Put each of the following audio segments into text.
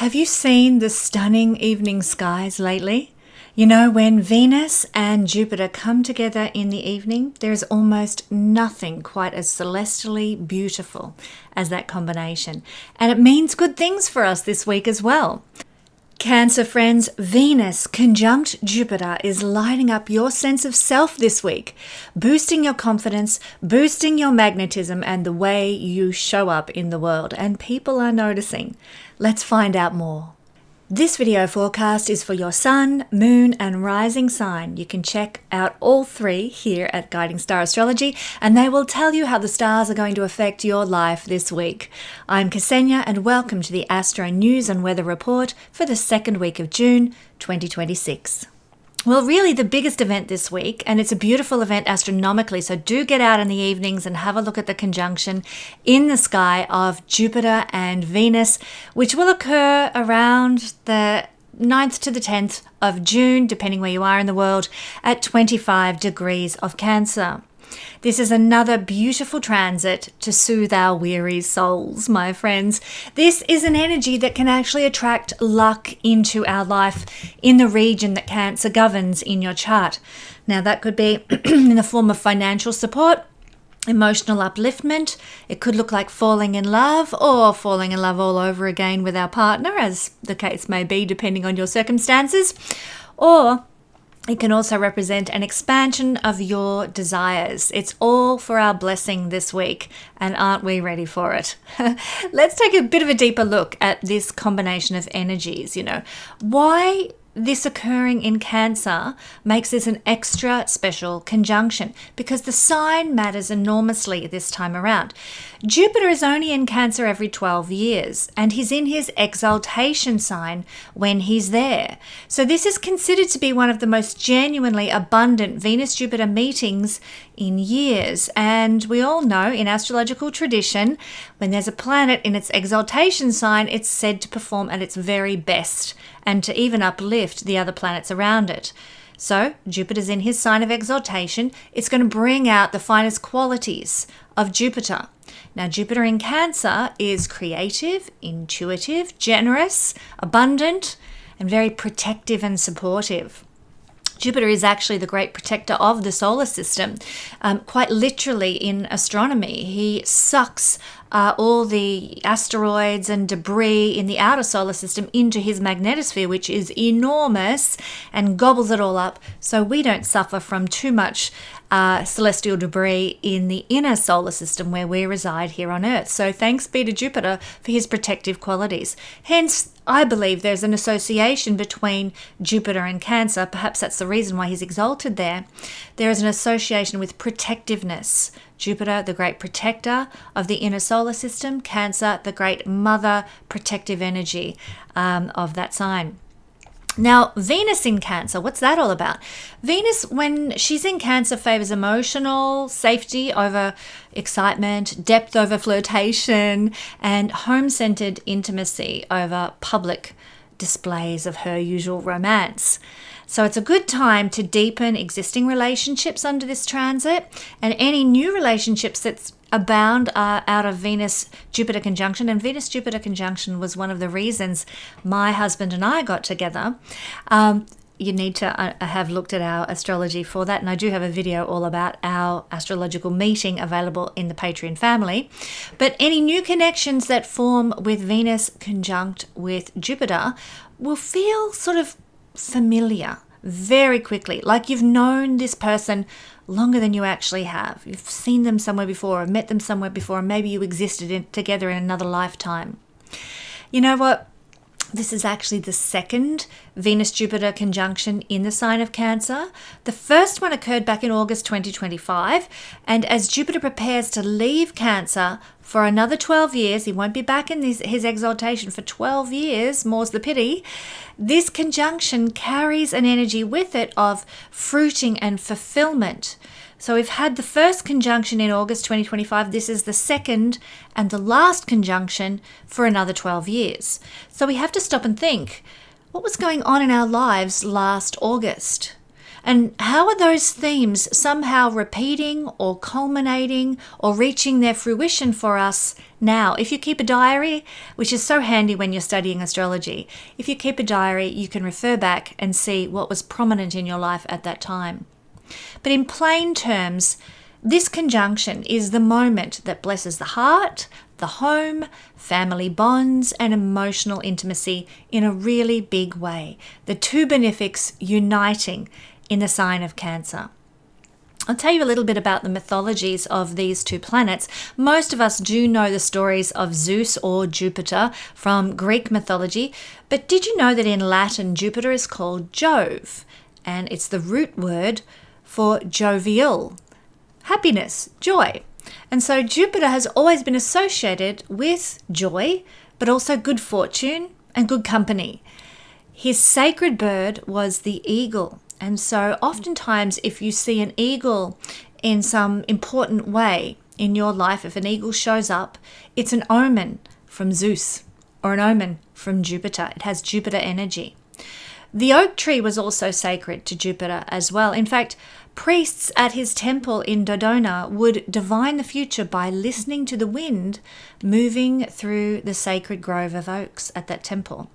Have you seen the stunning evening skies lately? You know, when Venus and Jupiter come together in the evening, there is almost nothing quite as celestially beautiful as that combination. And it means good things for us this week as well. Cancer friends, Venus Conjunct Jupiter is lighting up your sense of self this week, boosting your confidence, boosting your magnetism and the way you show up in the world. And people are noticing. Let's find out more. This video forecast is for your sun, moon and rising sign. You can check out all three here at Guiding Star Astrology and they will tell you how the stars are going to affect your life this week. I'm Kesenya and welcome to the Astro News and Weather Report for the second week of June 2026. Well, really the biggest event this week, and it's a beautiful event astronomically, so do get out in the evenings and have a look at the conjunction in the sky of Jupiter and Venus, which will occur around the 9th to the 10th of June, depending where you are in the world, at 25 degrees of Cancer. This is another beautiful transit to soothe our weary souls, my friends. This is an energy that can actually attract luck into our life in the region that Cancer governs in your chart. Now, that could be in the form of financial support, emotional upliftment. It could look like falling in love or falling in love all over again with our partner, as the case may be, depending on your circumstances. Or it can also represent an expansion of your desires. It's all for our blessing this week, and aren't we ready for it? Let's take a bit of a deeper look at this combination of energies. Why this occurring in Cancer makes this an extra special conjunction, because the sign matters enormously this time around. Jupiter is only in Cancer every 12 years, and he's in his exaltation sign when he's there. So this is considered to be one of the most genuinely abundant Venus-Jupiter meetings in years. And we all know in astrological tradition, when there's a planet in its exaltation sign, it's said to perform at its very best and to even uplift the other planets around it. So Jupiter's in his sign of exaltation. It's going to bring out the finest qualities of Jupiter. Now, Jupiter in Cancer is creative, intuitive, generous, abundant, and very protective and supportive. Jupiter is actually the great protector of the solar system. Quite literally in astronomy, he sucks all the asteroids and debris in the outer solar system into his magnetosphere, which is enormous, and gobbles it all up, so we don't suffer from too much celestial debris in the inner solar system where we reside here on Earth. So thanks be to Jupiter for his protective qualities. Hence, I believe there's an association between Jupiter and Cancer. Perhaps that's the reason why he's exalted there. There is an association with protectiveness. Jupiter, the great protector of the inner solar system. Cancer, the great mother protective energy of that sign. Now, Venus in Cancer, what's that all about? Venus, when she's in Cancer, favors emotional safety over excitement, depth over flirtation, and home-centered intimacy over public displays of her usual romance. So it's a good time to deepen existing relationships under this transit, and any new relationships that's abound are out of Venus-Jupiter conjunction. And Venus-Jupiter conjunction was one of the reasons my husband and I got together. You need to have looked at our astrology for that. And I do have a video all about our astrological meeting available in the Patreon family. But any new connections that form with Venus conjunct with Jupiter will feel sort of familiar very quickly, like you've known this person longer than you actually have. You've seen them somewhere before or met them somewhere before, and maybe you existed together in another lifetime. You know what? This is actually the second Venus-Jupiter conjunction in the sign of Cancer. The first one occurred back in August 2025, and as Jupiter prepares to leave Cancer for another 12 years, he won't be back in his exaltation for 12 years, more's the pity. This conjunction carries an energy with it of fruiting and fulfillment. So we've had the first conjunction in August 2025. This is the second and the last conjunction for another 12 years. So we have to stop and think, what was going on in our lives last August? And how are those themes somehow repeating or culminating or reaching their fruition for us now? If you keep a diary, which is so handy when you're studying astrology, if you keep a diary, you can refer back and see what was prominent in your life at that time. But in plain terms, this conjunction is the moment that blesses the heart, the home, family bonds, and emotional intimacy in a really big way. The two benefics uniting in the sign of Cancer. I'll tell you a little bit about the mythologies of these two planets. Most of us do know the stories of Zeus or Jupiter from Greek mythology, but did you know that in Latin Jupiter is called Jove, and it's the root word for jovial, happiness, joy. And so Jupiter has always been associated with joy, but also good fortune and good company. His sacred bird was the eagle. And so oftentimes if you see an eagle in some important way in your life, if an eagle shows up, it's an omen from Zeus or an omen from Jupiter. It has Jupiter energy. The oak tree was also sacred to Jupiter as well. In fact, priests at his temple in Dodona would divine the future by listening to the wind moving through the sacred grove of oaks at that temple.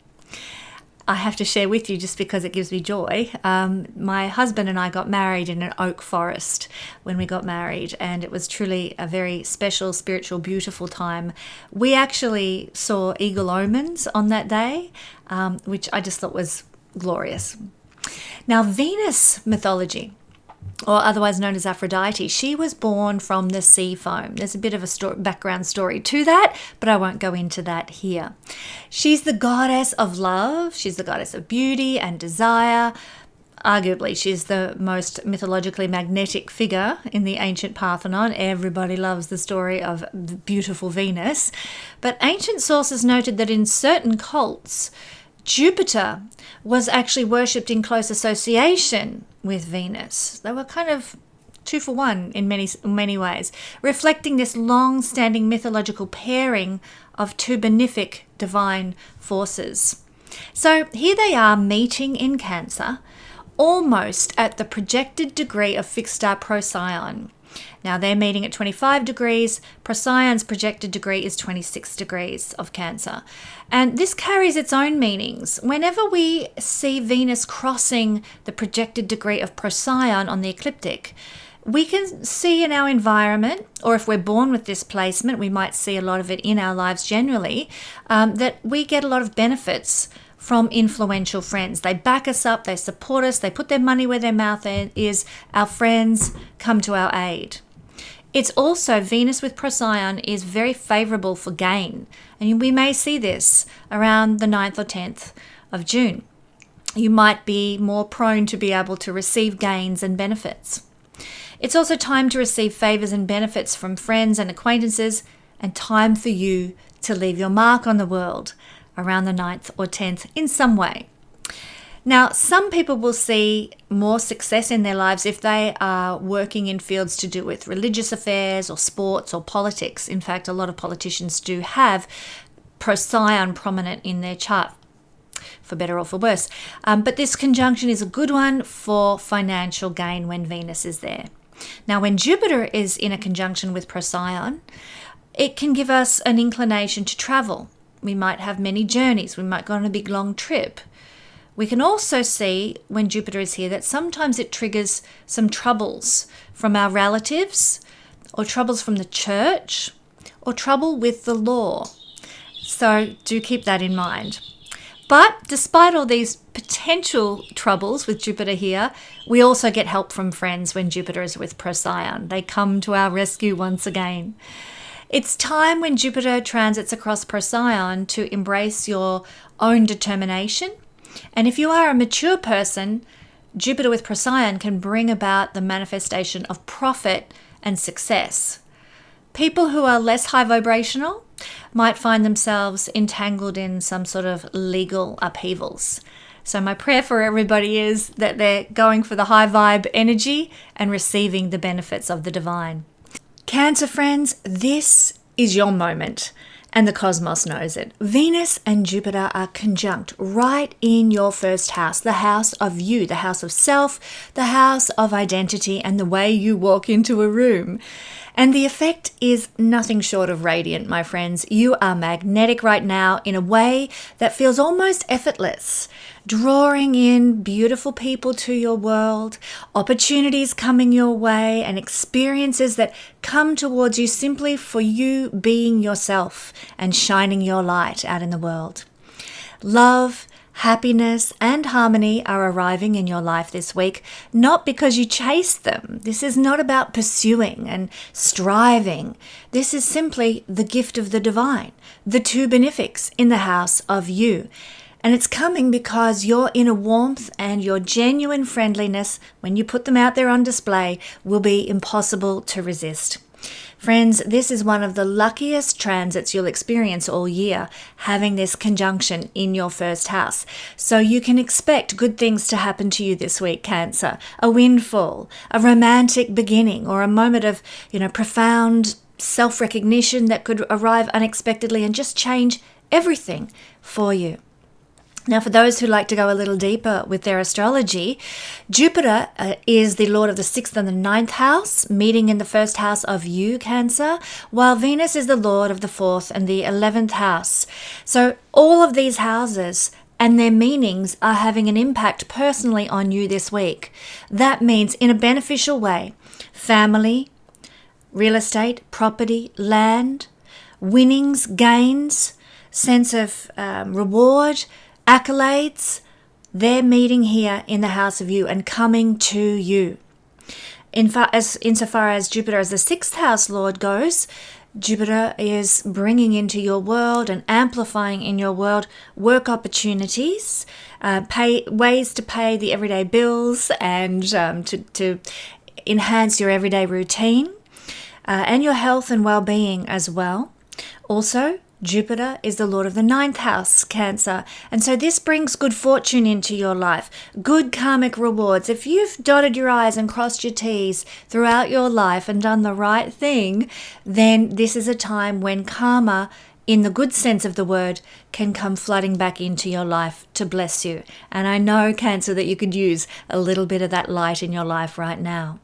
I have to share with you just because it gives me joy. My husband and I got married in an oak forest when we got married, and it was truly a very special, spiritual, beautiful time. We actually saw eagle omens on that day, which I just thought was glorious. Now, Venus mythology, or otherwise known as Aphrodite, she was born from the sea foam. There's a bit of a background story to that, but I won't go into that here. She's the goddess of love. She's the goddess of beauty and desire. Arguably, she's the most mythologically magnetic figure in the ancient Parthenon. Everybody loves the story of the beautiful Venus. But ancient sources noted that in certain cults, Jupiter was actually worshipped in close association with Venus. They were kind of 2 for 1 in many ways, reflecting this long-standing mythological pairing of two benefic divine forces. So here they are meeting in Cancer, almost at the projected degree of fixed star Procyon. Now they're meeting at 25 degrees. Procyon's projected degree is 26 degrees of Cancer. And this carries its own meanings. Whenever we see Venus crossing the projected degree of Procyon on the ecliptic, we can see in our environment, or if we're born with this placement, we might see a lot of it in our lives generally, that we get a lot of benefits from influential friends. They back us up, they support us, they put their money where their mouth is. Our friends come to our aid. It's also, Venus with Procyon is very favorable for gain. And we may see this around the 9th or 10th of June. You might be more prone to be able to receive gains and benefits. It's also time to receive favors and benefits from friends and acquaintances, and time for you to leave your mark on the world around the 9th or 10th in some way. Now, some people will see more success in their lives if they are working in fields to do with religious affairs or sports or politics. In fact, a lot of politicians do have Procyon prominent in their chart, for better or for worse. But this conjunction is a good one for financial gain when Venus is there. Now, when Jupiter is in a conjunction with Procyon, it can give us an inclination to travel. We might have many journeys. We might go on a big long trip. We can also see when Jupiter is here that sometimes it triggers some troubles from our relatives, or troubles from the church, or trouble with the law. So do keep that in mind. But despite all these potential troubles with Jupiter here, we also get help from friends when Jupiter is with Procyon. They come to our rescue once again. It's time when Jupiter transits across Procyon to embrace your own determination. And if you are a mature person, Jupiter with Procyon can bring about the manifestation of profit and success. People who are less high vibrational might find themselves entangled in some sort of legal upheavals. So my prayer for everybody is that they're going for the high vibe energy and receiving the benefits of the divine. Cancer friends, this is your moment. And the cosmos knows it. Venus and Jupiter are conjunct right in your first house, the house of you, the house of self, the house of identity, and the way you walk into a room. And the effect is nothing short of radiant, my friends. You are magnetic right now in a way that feels almost effortless, drawing in beautiful people to your world, opportunities coming your way, and experiences that come towards you simply for you being yourself and shining your light out in the world. Love, happiness, and harmony are arriving in your life this week, not because you chased them. This is not about pursuing and striving. This is simply the gift of the divine, the two benefics in the house of you. And it's coming because your inner warmth and your genuine friendliness, when you put them out there on display, will be impossible to resist. Friends, this is one of the luckiest transits you'll experience all year, having this conjunction in your first house. So you can expect good things to happen to you this week, Cancer. A windfall, a romantic beginning, or a moment of, profound self-recognition that could arrive unexpectedly and just change everything for you. Now, for those who like to go a little deeper with their astrology, Jupiter is the lord of the 6th and the 9th house, meeting in the first house of you, Cancer, while Venus is the lord of the 4th and the 11th house. So all of these houses and their meanings are having an impact personally on you this week. That means in a beneficial way, family, real estate, property, land, winnings, gains, sense of reward, accolades, they're meeting here in the house of you and coming to you. Insofar as Jupiter as the 6th house lord goes, Jupiter is bringing into your world and amplifying in your world work opportunities, ways to pay the everyday bills and to enhance your everyday routine and your health and well-being as well. Also, Jupiter is the lord of the 9th house, Cancer, and so this brings good fortune into your life, good karmic rewards. If you've dotted your I's and crossed your T's throughout your life and done the right thing, then this is a time when karma, in the good sense of the word, can come flooding back into your life to bless you. And I know, Cancer, that you could use a little bit of that light in your life right now.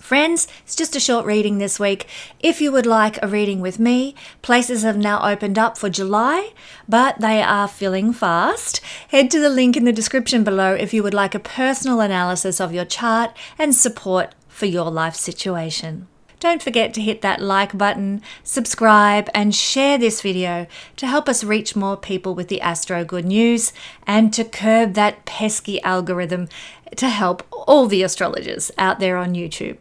Friends, it's just a short reading this week. If you would like a reading with me, places have now opened up for July, but they are filling fast. Head to the link in the description below if you would like a personal analysis of your chart and support for your life situation. Don't forget to hit that like button, subscribe, and share this video to help us reach more people with the Astro Good News and to curb that pesky algorithm to help all the astrologers out there on YouTube.